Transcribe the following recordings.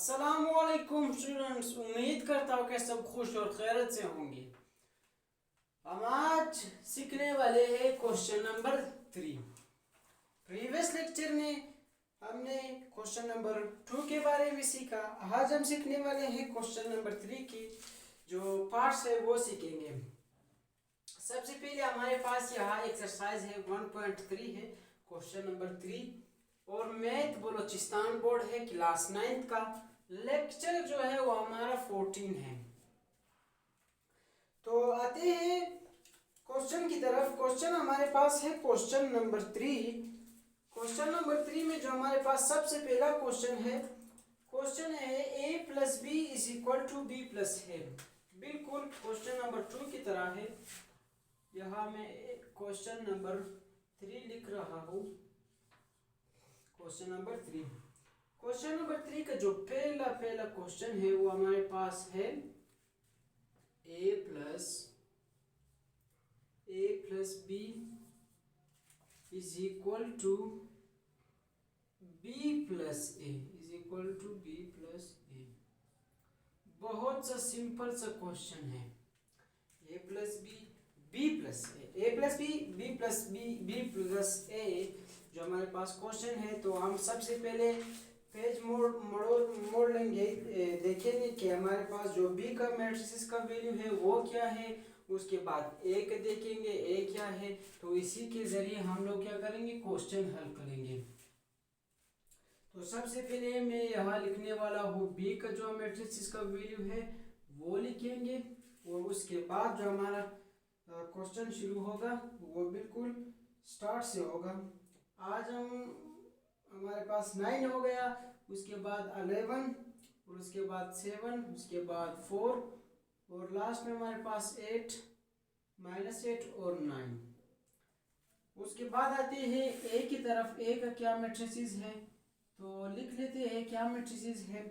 अस्सलामुअलैकुम स्टूडेंट्स, उम्मीद करता हूँ कि सब खुश और खैरियत से होंगे। हम आज सीखने वाले हैं क्वेश्चन नंबर 3। प्रीवियस लेक्चर में हमने क्वेश्चन नंबर 2 के बारे में सीखा। आज हम सीखने वाले हैं क्वेश्चन नंबर 3 की जो पार्ट्स है वो सीखेंगे। सबसे पहले हमारे पास यहाँ एक्सरसाइज है 1.3 है, क्वेश्चन नंबर 3 और मैथ बलोचिस्तान बोर्ड है क्लास 9 का। लेक्चर जो है वो हमारा 14 है। तो आते हैं क्वेश्चन की तरफ। क्वेश्चन हमारे पास है क्वेश्चन नंबर 3। क्वेश्चन नंबर 3 में जो हमारे पास सबसे पहला क्वेश्चन है a plus B is equal to B plus A. बिल्कुल क्वेश्चन नंबर 2 की तरह है। यहाँ मैं क्वेश्चन नंबर 3 लिख रहा हूँ। क्वेश्चन नंबर 3 का जो पहला क्वेश्चन है वो हमारे पास है a plus B is equal to B plus A बहुत सा सिंपल सा क्वेश्चन है। a plus B B plus A plus B B plus B plus A जो हमारे पास क्वेश्चन है। तो हम सबसे पहले पेज मोड़ लेंगे, देखेंगे कि हमारे पास जो बी का मैट्रिक्स का वैल्यू है वो क्या है। उसके बाद ए का देखेंगे ए क्या है। तो इसी के जरिए हम लोग क्या करेंगे, क्वेश्चन हल करेंगे। तो सबसे पहले मैं यहाँ लिखने वाला हूँ बी का जो मैट्रिक्स का वैल्यू है वो लिखेंगे और उसके बाद जो हमारा क्वेश्चन शुरू होगा वो बिल्कुल स्टार्ट से होगा। आज हमारे पास 9 हो गया, उसके बाद 11 और उसके बाद 7, उसके बाद 4 और लास्ट में हमारे पास 8 -8 और 9। उसके बाद आते हैं ए की तरफ। ए का क्या मैट्रिक्स है तो लिख लेते हैं क्या मैट्रिक्स है।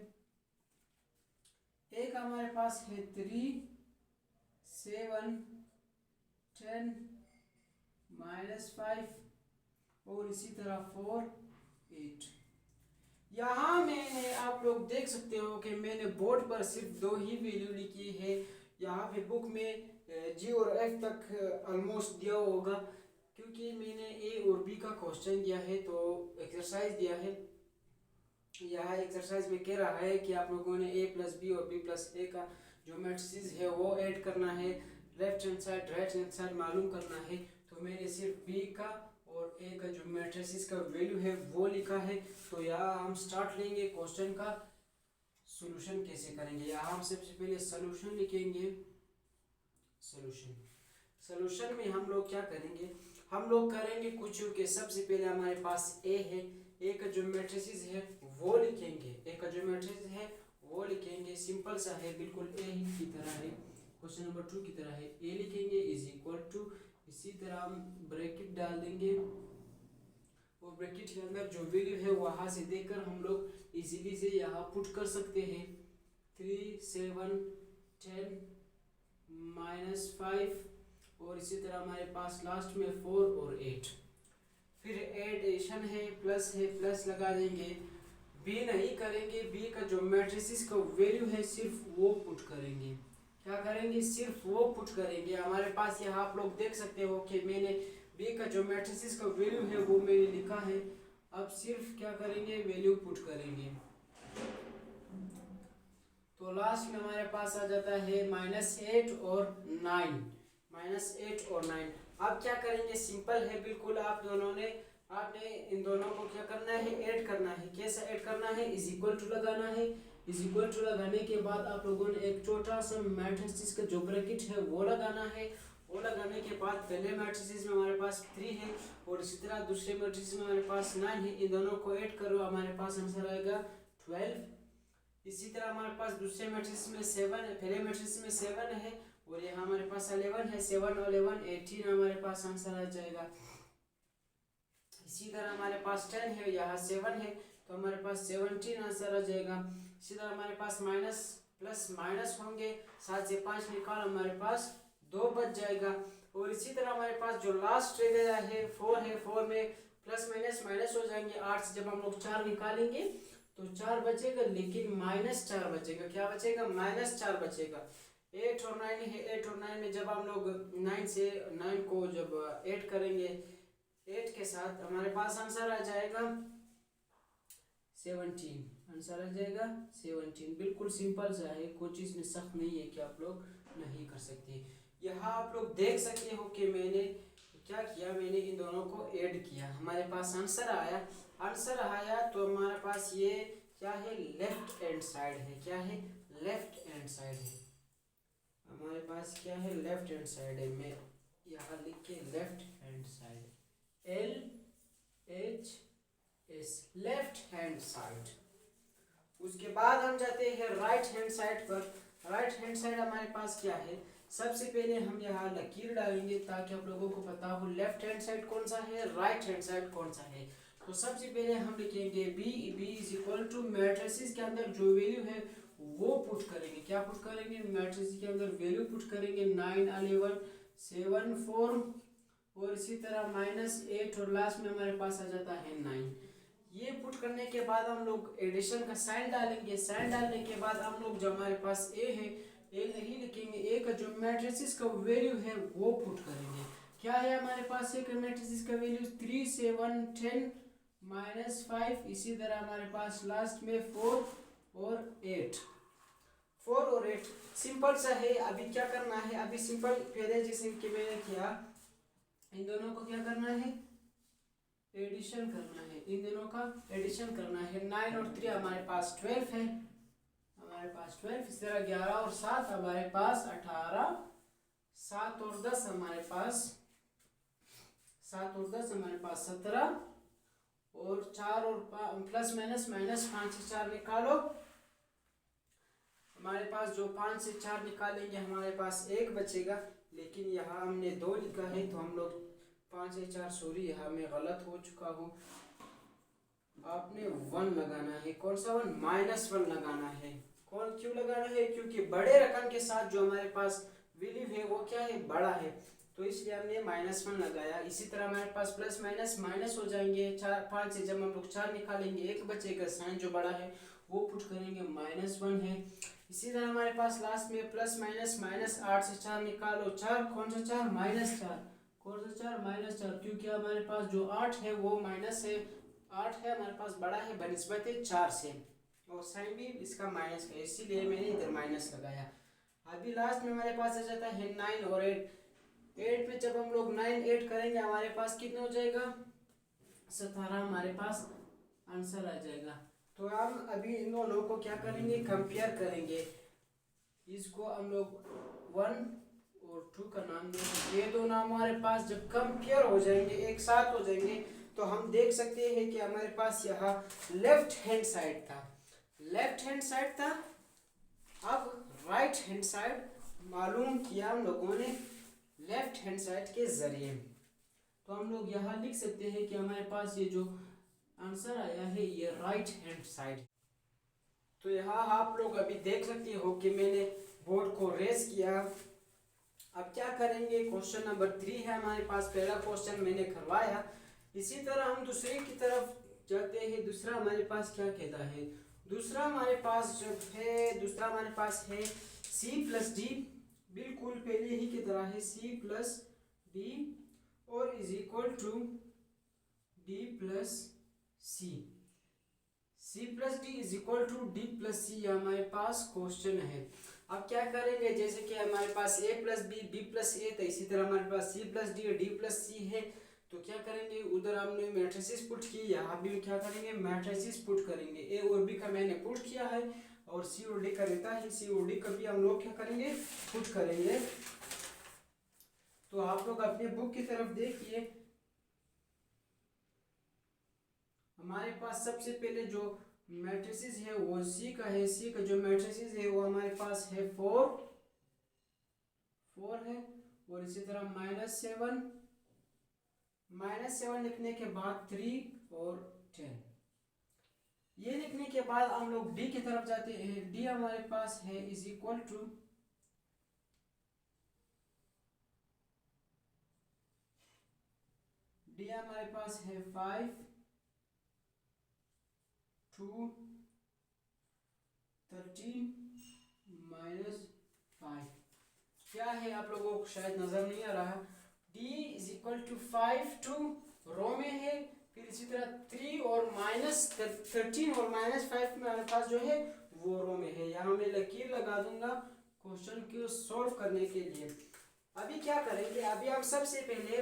ए का हमारे पास है 3 7 10 -5 और इसी तरह 4 8। यहाँ मैंने आप लोग देख सकते हो कि मैंने बोर्ड पर सिर्फ 2 ही वैल्यू लिखी है। यहाँ पे बुक में जी और एफ तक ऑलमोस्ट दिया होगा, क्योंकि मैंने ए और बी का क्वेश्चन दिया है तो एक्सरसाइज दिया है। यहाँ एक्सरसाइज में कह रहा है कि आप लोगों ने a प्लस बी और b प्लस ए का जो मैट्रिक्स है वो ऐड करना है, left hand side right hand side मालूम करना है। तो मैंने सिर्फ b का और a का जो मैट्रिक्स का वैल्यू है वो लिखा है। तो यहाँ हम स्टार्ट लेंगे क्वेश्चन का सॉल्यूशन कैसे करेंगे। यहाँ हम सबसे पहले सॉल्यूशन लिखेंगे। सॉल्यूशन में हम लोग क्या करेंगे, हम लोग करेंगे कुछ के सबसे पहले हमारे पास a है, a का जो मैट्रिक्स है वो लिखेंगे। सिंपल सा है, बिल्कुल a ही की तरह है, क्वेश्चन नंबर 2 की तरह है। a लिखेंगे इज इक्वल टू, इसी तरह हम ब्रैकेट डाल देंगे और ब्रैकेट के अंदर जो वैल्यू है वहाँ से देकर हम लोग इजीली से यहाँ पुट कर सकते हैं। 3 7 10 -5 और इसी तरह हमारे पास लास्ट में 4 और 8। फिर एडिशन है, प्लस लगा देंगे। बी नहीं करेंगे, बी का जो मैट्रिक्स का वैल्यू है सिर्फ वो पुट करेंगे। क्या करेंगे, सिर्फ वो पुट करेंगे। हमारे पास यहाँ आप लोग देख सकते हो कि मैंने बी का जो मैट्रिक्स का वैल्यू है वो मैंने लिखा है। अब सिर्फ क्या करेंगे, वैल्यू पुट करेंगे। तो लास्ट में हमारे पास आ जाता है -8 और 9। अब क्या करेंगे, सिंपल है बिल्कुल। आपने इन दोनों को क्या करना है, ऐड करना है। कैसे ऐड करना है, इज इक्वल टू लगाना है। इज इक्वल टू लगाने के बाद आप लोगों ने एक छोटा सा मैट्रिक्स का जो ब्रैकेट है वो लगाना है। वो लगाने के बाद पहले मैट्रिक्स में हमारे पास 3 है और इसी तरह दूसरे मैट्रिक्स में हमारे पास 9 है। इन दोनों को ऐड करो, हमारे पास आंसर आएगा 12। इसी तरह हमारे पास दूसरे मैट्रिक्स में 7 है, पहले मैट्रिक्स में 7 है और यहाँ हमारे पास 11 है। 7 और 11 18 हमारे पास आंसर आ जाएगा। इसी तरह हमारे पास 10 है, यहाँ 7 है तो हमारे पास 17 आंसर आ जाएगा। इसी तरह हमारे पास प्लस माइनस होंगे, 7 से 5 निकाल, हमारे पास 2 बच जाएगा। और इसी तरह हमारे पास जो लास्ट रह गया है 4 है, 4 में प्लस माइनस हो जाएंगे। 8 से जब हम लोग 4 निकालेंगे तो 4 बचेगा, लेकिन -4 बचेगा। क्या बचेगा? -4 बचेगा। 8 और 9 है, 8 और 9 में जब हम लोग 9 को जब ऐड करेंगे 8 के साथ, हमारे पास आंसर आ जाएगा 17। आंसर आ जाएगा 17। बिल्कुल सिंपल सा है, कोई चीज़ में सख्त नहीं है कि आप लोग नहीं कर सकते। यहाँ आप लोग देख सकते हो कि मैंने क्या किया, मैंने इन दोनों को ऐड किया, हमारे पास आंसर आया। आंसर आया तो हमारे पास ये क्या है? लेफ्ट हैंड साइड है। क्या है? लेफ्ट हैंड साइड है। हमारे पास क्या है? लेफ्ट हैंड साइड है। मैं यहाँ लिख के left hand side, LHS, left hand side. उसके बाद हम जाते हैं राइट हैंड साइड पर। राइट हैंड साइड हमारे पास क्या है? सबसे पहले हम यहाँ लकीर डालेंगे ताकि आप लोगों को पता हो लेफ्ट हैंड साइड कौन सा है, राइट हैंड साइड कौन सा है। तो सबसे पहले हम लिखेंगे B is equal to matrices के अंदर जो वैल्यू है वो पुट करेंगे। क्या पुट करेंगे? मैट्रिसेस के अंदर वैल्यू पुट करेंगे। 9 11 7 4 और इसी तरह -8 और लास्ट में हमारे पास आ जाता है 9। ये पुट करने के बाद हम लोग एडिशन का साइन डालेंगे। साइन डालने के बाद हम लोग जो हमारे पास ए है, ए नहीं लिखेंगे, ए का जो मैट्रिसेस का वैल्यू है वो पुट करेंगे। क्या है हमारे पास? ए का मैट्रिसेस का वैल्यू 3 7 10 -5, इसी तरह हमारे पास लास्ट में 4 और 8। 4 और 8 सिंपल सा है। अभी क्या करना है? अभी सिंपल पहले जैसे कि मैंने किया, इन दोनों को क्या करना है? एडिशन करना है। इन दोनों का एडिशन करना है। 9 और 3 हमारे पास 12 है, हमारे पास 12। इस तरह 11 और 7 हमारे पास 18, 7 और 10 हमारे पास 7 और 10 हमारे पास 17 और 4 और प्लस माइनस 5 से 4 निकालो। हमारे पास जो 5 से 4 निकालेंगे हमारे पास 1 बचेगा, लेकिन यहाँ हमने 2 लिखा है तो हम लोग 5 से 4, सॉरी यहाँ मैं गलत हो चुका हूँ। आपने 1 लगाना है। कौन सा 1? -1 लगाना है। कौन क्यों लगाना है? क्योंकि बड़े रकम के साथ जो हमारे पास वैल्यू है वो क्या है? बड़ा है, तो इसलिए हमने -1 लगाया। इसी तरह हमारे पास प्लस माइनस माइनस हो जाएंगे। 4 5 से जब हम लोग 4 निकालेंगे 1 बचेगा, साइन जो बड़ा है वो पुट करेंगे, -1 है। इसी तरह हमारे पास लास्ट में प्लस माइनस 8 से 4 निकालो। 4 कौन सा 4? -4। कौन सा 4? -4, क्योंकि हमारे पास जो 8 है वो माइनस है, 8 है हमारे पास बड़ा है बनिस्बत 4 से, और साइन भी इसका माइनस है, इसीलिए मैंने इधर माइनस लगाया। अभी लास्ट में हमारे पास आ जाता है 9 और 8। 8 में जब हम लोग 9 8 करेंगे हमारे पास कितना हो जाएगा? 17 हमारे पास आंसर आ जाएगा। तो हम अभी इन दोनों को क्या करेंगे? कंपेयर करेंगे। इसको हम लोग 1 और 2 का नाम देंगे। ये दो नाम हमारे पास जब कंपेयर हो जाएंगे, एक साथ हो जाएंगे, तो हम देख सकते हैं कि हमारे पास यहाँ लेफ्ट हैंड साइड था, लेफ्ट हैंड साइड था। अब राइट हैंड साइड मालूम किया हम लोगों ने लेफ्ट हैंड साइड के जरिए। तो हम लोग यहाँ लिख सकते हैं कि हमारे पास ये जो आंसर आया है ये राइट हैंड साइड। तो यहाँ आप लोग अभी देख सकते हो कि मैंने बोर्ड को रेस किया। अब क्या करेंगे? क्वेश्चन नंबर 3 है हमारे पास, पहला क्वेश्चन मैंने करवाया। इसी तरह हम दूसरे की तरफ जाते हैं। दूसरा हमारे पास क्या कहता है? दूसरा हमारे पास जो है, दूसरा हमारे पास है C+D, बिल्कुल पहले ही की तरह है, C+D और is equal to D+C। C+D is equal to D+C हमारे पास क्वेश्चन है। अब क्या करेंगे? जैसे कि हमारे पास A+B B+A था, इसी तरह हमारे पास C+D और D+C है, तो क्या करेंगे? उधर हमने मैट्रिसेस पुट की, यहाँ भी क्या करेंगे? मैट्रिसेस पुट करेंगे। ए और बी का मैंने पुट किया है और सी और डी का रहता है, सी और डी का भी हम लोग क्या करेंगे? पुट करेंगे। तो आप लोग अपने बुक की तरफ देखिए, हमारे पास सबसे पहले जो मैट्रिसेस है वो सी का है। सी का जो मैट्रिसेस है वो हमारे पास है 4 है, और इसी तरह -7 लिखने के बाद 3 और 10। ये लिखने के बाद हम लोग डी की तरफ जाते हैं। डी हमारे पास है इज इक्वल टू डी हमारे पास है 5 2 13 माइनस 5 क्या है आप लोगों को शायद नजर नहीं आ रहा। d is equal to 5 two row में है, फिर इसी तरह 3 और माइनस 13 और माइनस 5 मेरे पास जो है वो रो में है। यहाँ मैं लकीर लगा दूंगा क्वेश्चन को सॉल्व करने के लिए। अभी क्या करेंगे, अभी हम सबसे पहले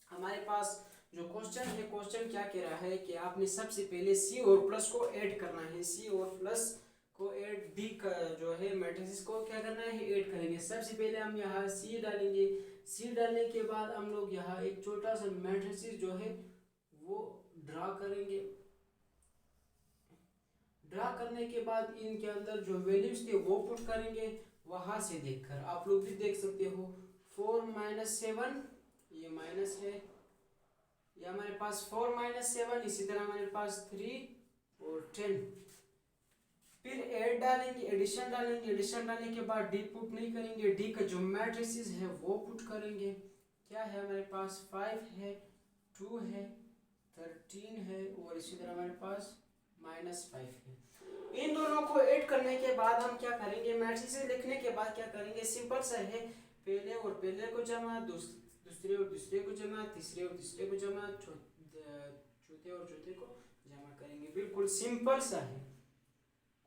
हमारे पास जो क्वेश्चन है, क्वेश्चन क्या कह रहा है कि आपने सबसे पहले सी और प्लस को ऐड करना है। सी और प्लस को ऐड डी का जो है मैट्रिक्स को क्या करना है, ऐड करेंगे। सबसे पहले हम यहाँ सी डालेंगे। सी डालने के बाद हम लोग यहाँ एक छोटा सा मैट्रिक्स जो है वो ड्रा करेंगे। ड्रा करने के बाद इनके अंदर जो वैल्यूज थे वो पुट करेंगे वहां से देखकर। आप लोग भी देख सकते हो 4 माइनस 7 ये माइनस है, ये हमारे पास 4 माइनस 7, इसी तरह हमारे पास 3 और 10। फिर ऐड डालेंगे, एडिशन डालेंगे। एडिशन डालने के बाद डी पुट नहीं करेंगे, डी का जो मैट्रिसेस है वो पुट करेंगे। क्या है हमारे पास 5 है, 2 है, 13 है और इसी तरह हमारे पास माइनस 5 है। इन दोनों को ऐड करने के बाद हम क्या करेंगे, मैट्रिसेस लिखने के बाद क्या करेंगे, सिंपल सा है। पहले और पहले को जमा, दूसरे और दूसरे को जमा, तीसरे और तीसरे को जमा, चौथे और चौथे को जमा करेंगे। बिल्कुल सिंपल सा है,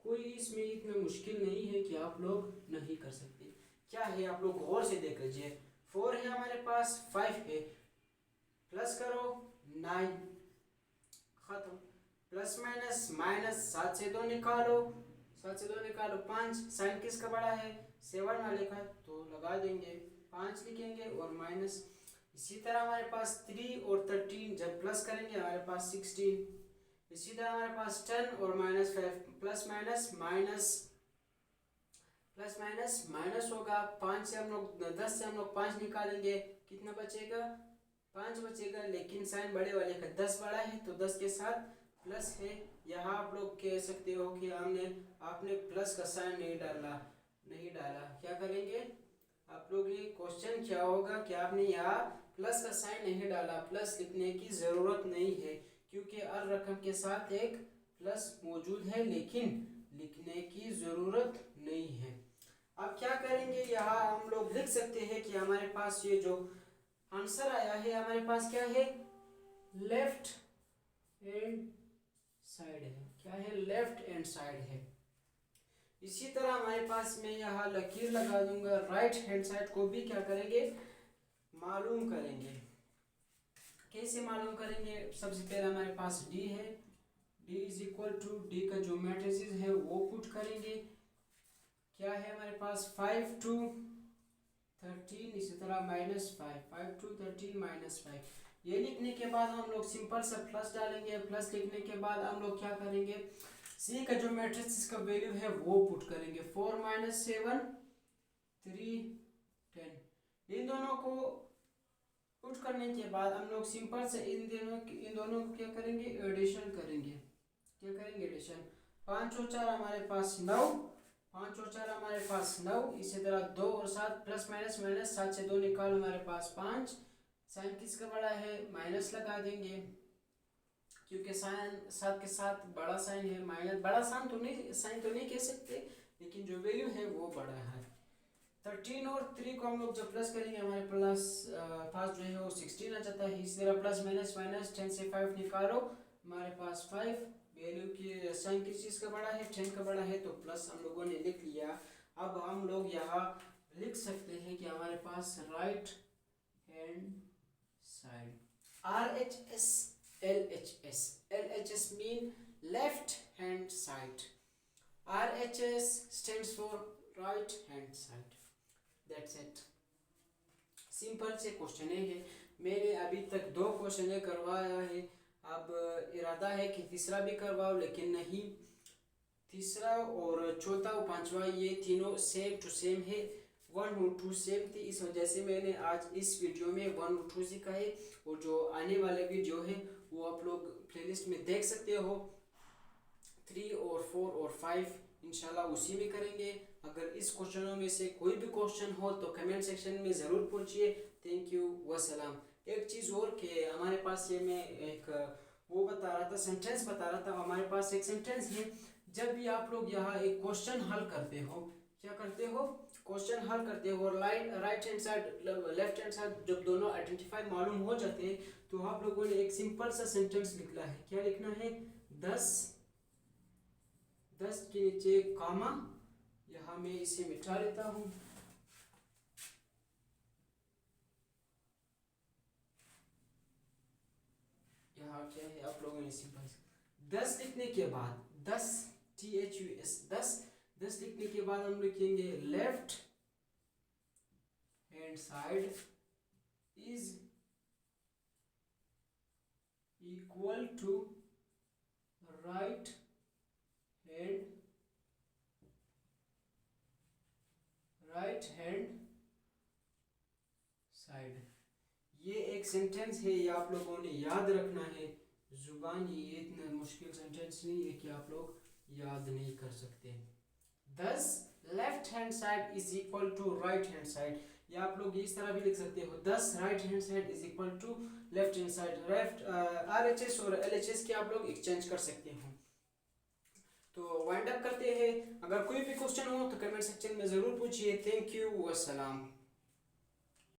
कोई इसमें इतना मुश्किल नहीं है कि आप लोग नहीं कर सकते। क्या है आप लोग गौर से देख लीजिए, 4 है हमारे पास, 5 है, प्लस करो 9, खत्म। प्लस माइनस माइनस 7 से 2 निकालो, 7 से 2 निकालो 5। साइन किसका बड़ा है, 7 वाले का, तो लगा देंगे 5 लिखेंगे और माइनस। इसी तरह हमारे पास 3 और 13 जब प्लस करेंगे हमारे पास 16। इसी तरह हमारे पास 10 और minus 5, plus minus minus, plus minus minus होगा। 5 से हम लोग 10 से हम लोग 5 निकालेंगे, कितना बचेगा, 5 बचेगा। लेकिन साइन बड़े वाले का 10 बड़ा है तो 10 के साथ प्लस है। यहाँ आप लोग कह सकते हो कि आपने प्लस का साइन नहीं डाला। क्या करेंगे आप लोग, ये क्वेश्चन क्या होगा कि आपने यहाँ प्लस का साइन नहीं डाला। प्लस लिखने की ज़रूरत नहीं है क्योंकि हर रकम के साथ एक प्लस मौजूद है, लेकिन लिखने की ज़रूरत नहीं है। अब क्या करेंगे, यहाँ हम लोग लिख सकते हैं कि हमारे पास ये जो आंसर आया है हमारे पास क्या है, लेफ्ट हैंड साइड है। क्या है, लेफ्ट हैंड साइड है। इसी तरह हमारे पास मैं यहाँ लकीर लगा दूंगा, राइट हैंड साइड को भी क्या करेंगे, मालूम करेंगे। कैसे मालूम करेंगे, सबसे पहले हमारे पास डी है, D is equal to D का जो मैट्रिसेस है वो पुट करेंगे। क्या है हमारे पास 5 टू 13, इसी तरह माइनस 5 टू 13 माइनस 5। ये लिखने के बाद हम लोग सिंपल सा प्लस डालेंगे। प्लस लिखने के बाद हम लोग क्या करेंगे, सी का जो मैट्रिक्स का वैल्यू है वो पुट करेंगे। 4 माइनस 7 3 10। इन दोनों को पुट करने के बाद हम लोग सिंपल से इन दोनों को क्या करेंगे, एडिशन करेंगे। क्या करेंगे, एडिशन। 5 और 4 हमारे पास 9, 5 और 4 हमारे पास 9। इसी तरह 2 और 7 प्लस माइनस माइनस, 7 से 2 निकालो हमारे पास 5। साइन किसका बड़ा है, माइनस लगा देंगे क्योंकि साइन 7 के साथ बड़ा साइन है। माइनस बड़ा साइन तो नहीं कह सकते, लेकिन जो वैल्यू है वो बड़ा है। 13 और 3 को हम लोग जब प्लस करेंगे हमारे पास जो है वो 16 आ जाता है। इसी तरह प्लस माइनस माइनस, 10 से 5 निकालो हमारे पास 5। वैल्यू की साइन किस चीज़ का बड़ा है, 10 का बड़ा है, तो प्लस हम लोगों ने लिख लिया। अब हम लोग यहाँ लिख सकते हैं कि हमारे पास right hand side, RHS LHS। LHS mean left hand side, RHS stands for right hand side। That's it। Simple से क्वेश्चन है। मैंने अभी तक 2 क्वेश्चन करवाया है, अब इरादा है कि तीसरा भी करवाओ, लेकिन नहीं, तीसरा और चौथा और पांचवा ये तीनों सेम टू सेम है। 1 और 2 सेम थी, इस वजह से मैंने आज इस वीडियो में 1 और 2 सीखा है। और जो आने वाले वीडियो है वो आप लोग प्लेलिस्ट में देख सकते हो। 3 और 4 और 5 इंशाल्लाह उसी में करेंगे। अगर इस क्वेश्चनों में से कोई भी क्वेश्चन हो तो कमेंट सेक्शन में ज़रूर पूछिए। थैंक यू, वसलाम। एक चीज़ और कि हमारे पास ये मैं एक वो बता रहा था, सेंटेंस बता रहा था। हमारे पास एक सेंटेंस है, जब भी आप लोग यहाँ एक क्वेश्चन हल करते हो, क्या करते हो, क्वेश्चन हल करते हो और right hand side left hand side जब दोनों आइडेंटिफाई मालूम हो जाते हैं तो आप लोगों ने एक सिंपल सा सेंटेंस लिखना है। क्या लिखना है, 10 10 के नीचे कामा, यहाँ मैं इसे मिटा लेता हूँ। यहाँ क्या है, आप लोगों ने सिंपल 10 लिखने के बाद 10 THUS 10 लिखने के बाद हम लिखेंगे left hand side is equal to right hand side. ये एक सेंटेंस है, ये आप लोगों ने याद रखना है जुबान, ये इतना मुश्किल सेंटेंस नहीं है कि आप लोग याद नहीं कर सकते। 10 left hand side is equal to right hand side, या आप लोग इस तरह भी लिख सकते हो 10 right hand side is equal to left hand side. RHS और LHS के आप लोग एक्सचेंज कर सकते हो। तो वाइंड अप करते हैं, अगर कोई भी क्वेश्चन हो तो कमेंट सेक्शन में ज़रूर पूछिए। थैंक यू, अस्सलाम।